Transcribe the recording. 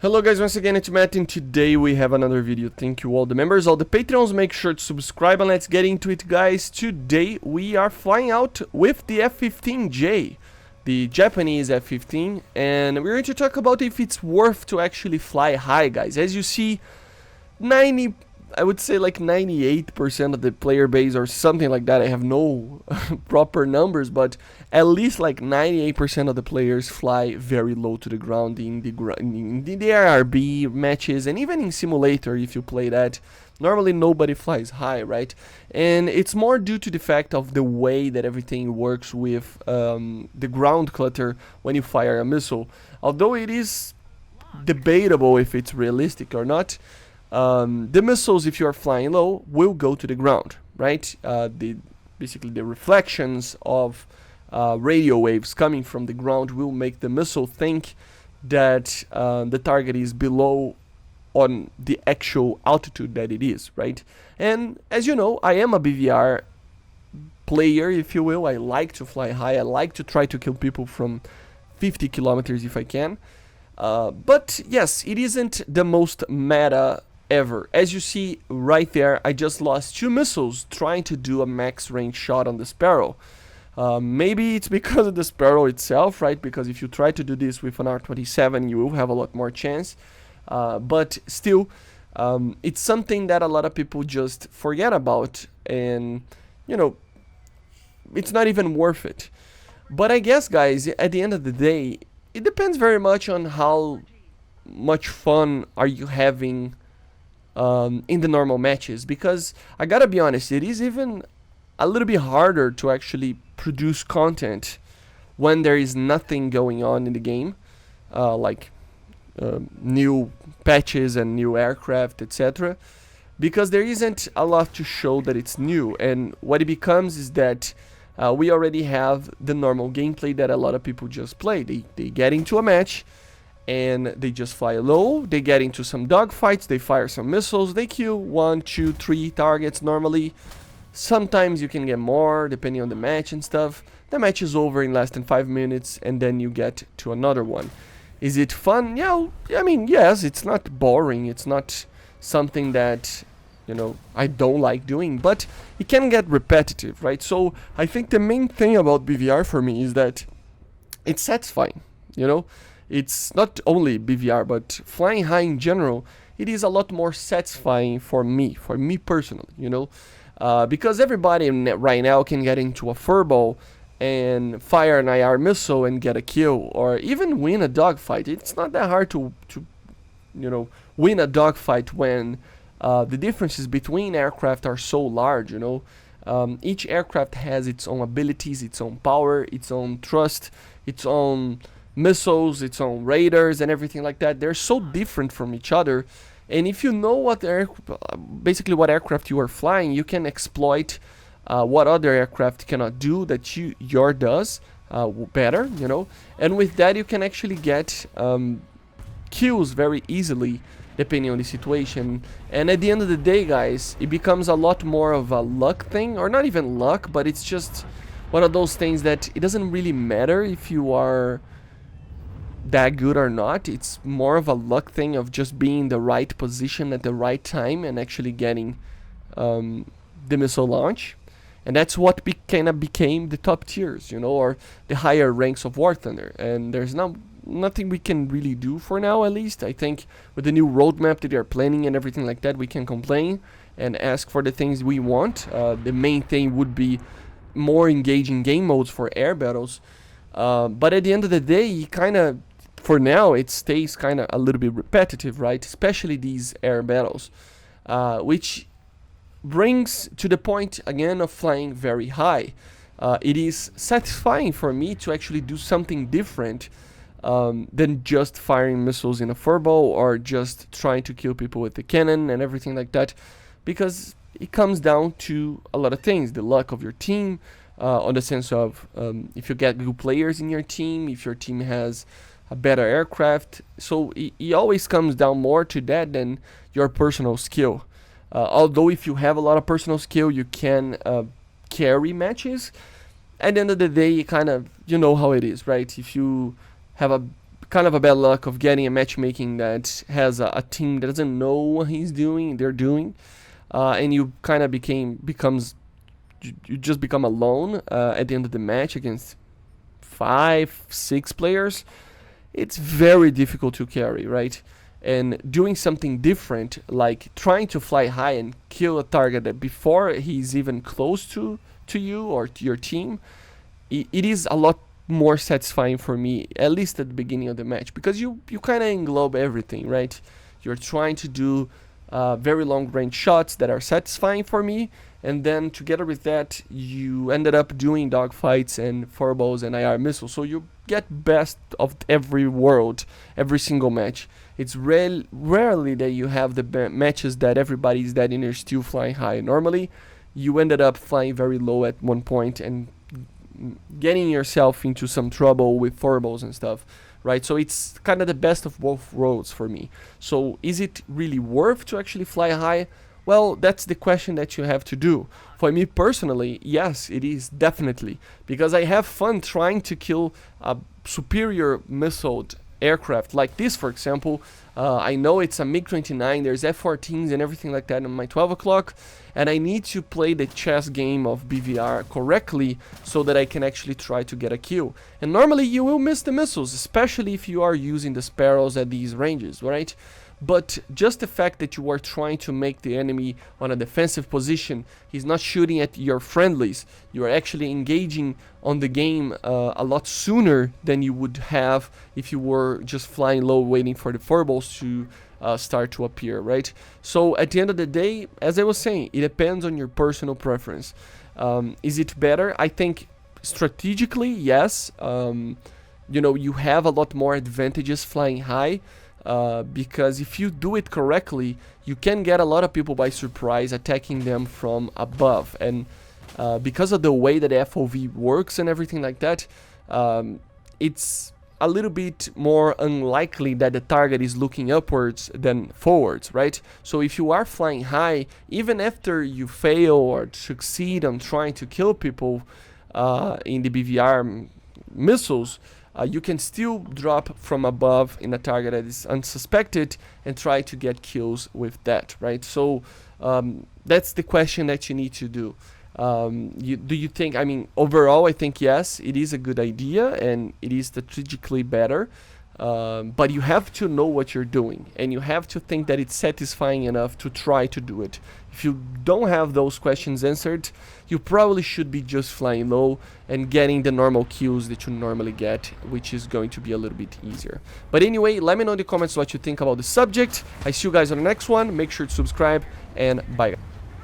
Hello guys, once again it's Matt, and today we have another video. Thank you all the members, all the patrons. Make sure to subscribe and let's get into it, guys. Today we are flying out with the F-15J, the Japanese F-15, and we're going to talk about if it's worth to actually fly high, guys. As you see, I would say like 98% of the player base or something like that. I have no proper numbers, but at least like 98% of the players fly very low to the ground in the RRB matches, and even in simulator if you play that. Normally nobody flies high, right? And it's more due to the fact of the way that everything works with the ground clutter when you fire a missile. Although it is debatable if it's realistic or not. The missiles, if you are flying low, will go to the ground, right? Basically the reflections of radio waves coming from the ground will make the missile think that the target is below on the actual altitude that it is, right? And as you know, I am a BVR player, if you will. I like to fly high. I like to try to kill people from 50 kilometers if I can. But yes, it isn't the most meta ever. As you see right there, I just lost 2 missiles trying to do a max range shot on the Sparrow. Maybe it's because of the Sparrow itself, right? Because if you try to do this with an R27, you will have a lot more chance. But still, it's something that a lot of people just forget about, and you know, it's not even worth it. But I guess, guys, at the end of the day, it depends very much on how much fun are you having in the normal matches, because I gotta be honest, it is even a little bit harder to actually produce content when there is nothing going on in the game, like new patches and new aircraft, etc., because there isn't a lot to show that it's new. And what it becomes is that we already have the normal gameplay that a lot of people just play. They get into a match and they just fly low, they get into some dogfights, they fire some missiles, they kill 1, 2, 3 targets normally. Sometimes you can get more depending on the match and stuff. The match is over in less than 5 minutes and then you get to another one. Is it fun? Yeah, I mean, yes, it's not boring, it's not something that, you know, I don't like doing, but it can get repetitive, right? So I think the main thing about BVR for me is that it's satisfying, you know? It's not only BVR, but flying high in general, it is a lot more satisfying for me personally, you know? Because everybody right now can get into a furball and fire an IR missile and get a kill, or even win a dogfight. It's not that hard to you know, win a dogfight when the differences between aircraft are so large, you know? Each aircraft has its own abilities, its own power, its own thrust, its own missiles, its own radars and everything like that. They're so different from each other, and if you know what basically what aircraft you are flying, you can exploit what other aircraft cannot do that your does better, you know. And with that you can actually get kills very easily depending on the situation. And at the end of the day, guys, it becomes a lot more of a luck thing, or not even luck, but it's just one of those things that it doesn't really matter if you are that good or not. It's more of a luck thing of just being in the right position at the right time and actually getting the missile launch. And that's what kind of became the top tiers, you know, or the higher ranks of War Thunder. And there's nothing we can really do for now, at least. I think with the new roadmap that they're planning and everything like that, we can complain and ask for the things we want. The main thing would be more engaging game modes for air battles. But at the end of the day, for now, it stays kind of a little bit repetitive, right? Especially these air battles, which brings to the point again of flying very high. It is satisfying for me to actually do something different than just firing missiles in a furball or just trying to kill people with the cannon and everything like that, because it comes down to a lot of things. The luck of your team, on the sense of if you get good players in your team, if your team has a better aircraft. So it always comes down more to that than your personal skill. Although if you have a lot of personal skill, you can carry matches. At the end of the day, you know how it is, right? If you have a kind of a bad luck of getting a matchmaking that has a team that doesn't know what they're doing, and you kind of you just become alone at the end of the match against 5-6 players. It's very difficult to carry, right? And doing something different, like trying to fly high and kill a target that before he's even close to you or to your team, it is a lot more satisfying for me, at least at the beginning of the match, because you kind of englobe everything, right? You're trying to do very long range shots that are satisfying for me, and then together with that you ended up doing dogfights and furballs and IR missiles, so you get best of every world every single match. It's rarely that you have the matches that everybody's dead and you're still flying high. Normally you ended up flying very low at one point and getting yourself into some trouble with furballs and stuff, right? So it's kind of the best of both worlds for me. So is it really worth to actually fly high? Well, that's the question that you have to do. For me personally, yes, it is, definitely, because I have fun trying to kill a superior missiled aircraft like this, for example. I know it's a MiG-29, there's F-14s and everything like that on my 12 o'clock, and I need to play the chess game of BVR correctly so that I can actually try to get a kill. And normally you will miss the missiles, especially if you are using the Sparrows at these ranges, right? But just the fact that you are trying to make the enemy on a defensive position, he's not shooting at your friendlies, you are actually engaging on the game a lot sooner than you would have if you were just flying low waiting for the furballs to start to appear, right? So at the end of the day, as I was saying, it depends on your personal preference. Is it better? I think strategically, yes. You know, you have a lot more advantages flying high. Because if you do it correctly, you can get a lot of people by surprise, attacking them from above. And because of the way that FOV works and everything like that, it's a little bit more unlikely that the target is looking upwards than forwards, right? So if you are flying high, even after you fail or succeed on trying to kill people in the BVR missiles, you can still drop from above in a target that is unsuspected and try to get kills with that, right? So that's the question that you need to do. Do you think, I mean, overall I think yes, it is a good idea and it is strategically better, but you have to know what you're doing and you have to think that it's satisfying enough to try to do it. If you don't have those questions answered, you probably should be just flying low and getting the normal kills that you normally get, which is going to be a little bit easier. But anyway, let me know in the comments what you think about the subject. I see you guys on the next one. Make sure to subscribe, and bye.